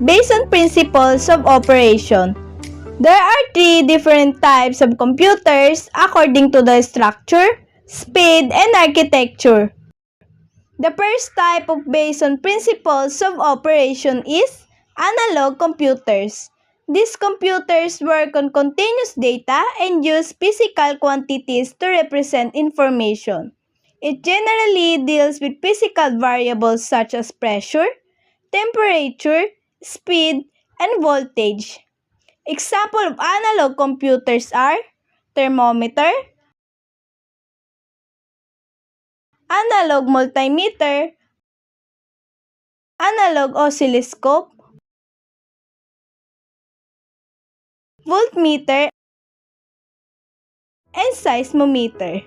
based on principles of operation. There are three different types of computers according to the structure, speed, and architecture. The first type of based on principles of operation is analog computers. These computers work on continuous data and use physical quantities to represent information. It generally deals with physical variables such as pressure, temperature, speed, and voltage. Examples of analog computers are thermometer, analog multimeter, analog oscilloscope, voltmeter, and seismometer.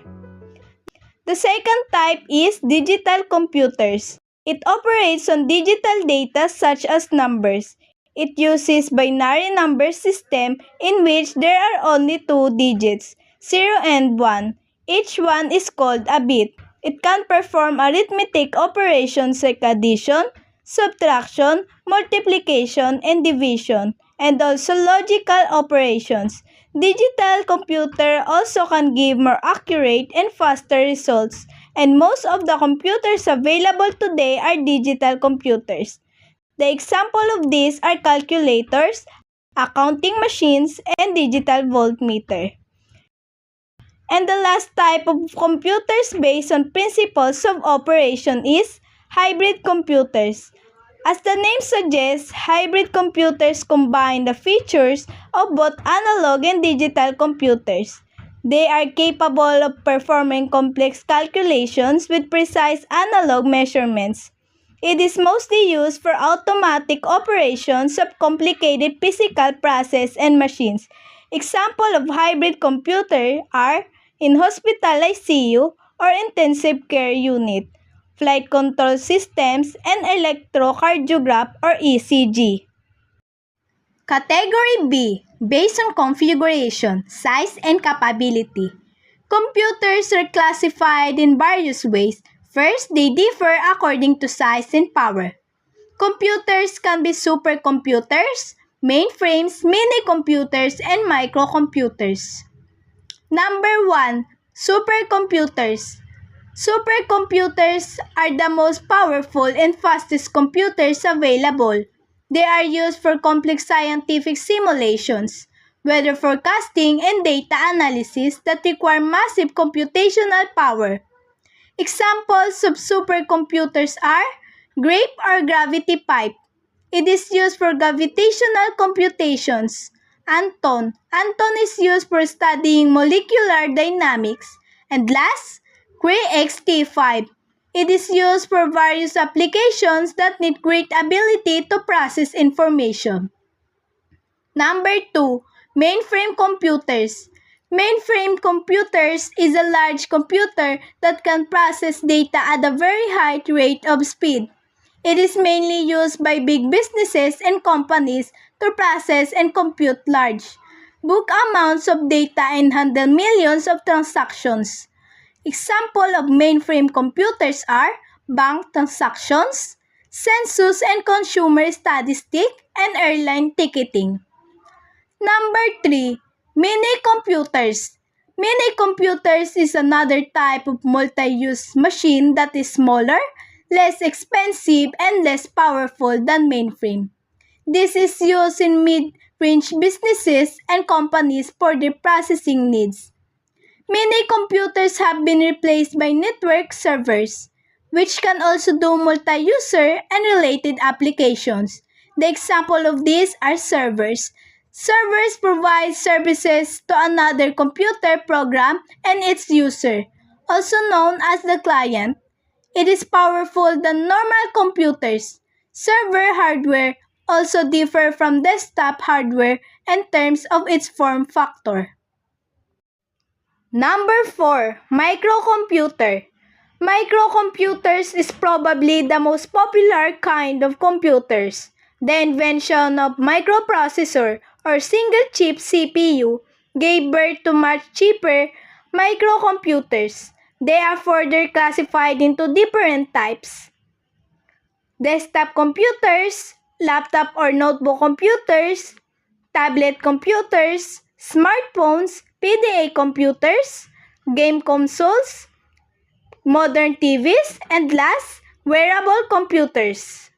The second type is digital computers. It operates on digital data such as numbers. It uses binary number system in which there are only two digits, 0 and 1. Each one is called a bit. It can perform arithmetic operations like addition, subtraction, multiplication, and division, and also logical operations. Digital computer also can give more accurate and faster results, and most of the computers available today are digital computers. The example of these are calculators, accounting machines, and digital voltmeter. And the last type of computers based on principles of operation is hybrid computers. As the name suggests, hybrid computers combine the features of both analog and digital computers. They are capable of performing complex calculations with precise analog measurements. It is mostly used for automatic operations of complicated physical processes and machines. Examples of hybrid computer are in hospital ICU or intensive care unit, flight control systems, and electrocardiograph or ECG. Category B, based on configuration, size, and capability. Computers are classified in various ways. First, they differ according to size and power. Computers can be supercomputers, mainframes, mini-computers, and microcomputers. Number 1. Supercomputers. Supercomputers are the most powerful and fastest computers available. They are used for complex scientific simulations, weather forecasting, and data analysis that require massive computational power. Examples of supercomputers are GRAPE or Gravity Pipe. It is used for gravitational computations. Anton. Anton is used for studying molecular dynamics. And last, Cray-XT5. It is used for various applications that need great ability to process information. Number 2. Mainframe computers. Mainframe computers is a large computer that can process data at a very high rate of speed. It is mainly used by big businesses and companies to process and compute large, book amounts of data and handle millions of transactions. Examples of mainframe computers are bank transactions, census and consumer statistics, and airline ticketing. Number 3. Mini-computers. Mini-computers is another type of multi-use machine that is smaller, less expensive, and less powerful than mainframe. This is used in mid-range businesses and companies for their processing needs. Mini-computers have been replaced by network servers, which can also do multi-user and related applications. The example of these are servers. Servers provide services to another computer program and its user, also known as the client. It is powerful than normal computers. Server hardware also differ from desktop hardware in terms of its form factor. Number 4. Microcomputer. Microcomputers is probably the most popular kind of computers. The invention of microprocessor or single-chip CPU gave birth to much cheaper microcomputers. They are further classified into different types. Desktop computers, laptop or notebook computers, tablet computers, smartphones, PDA computers, game consoles, modern TVs, and last, wearable computers.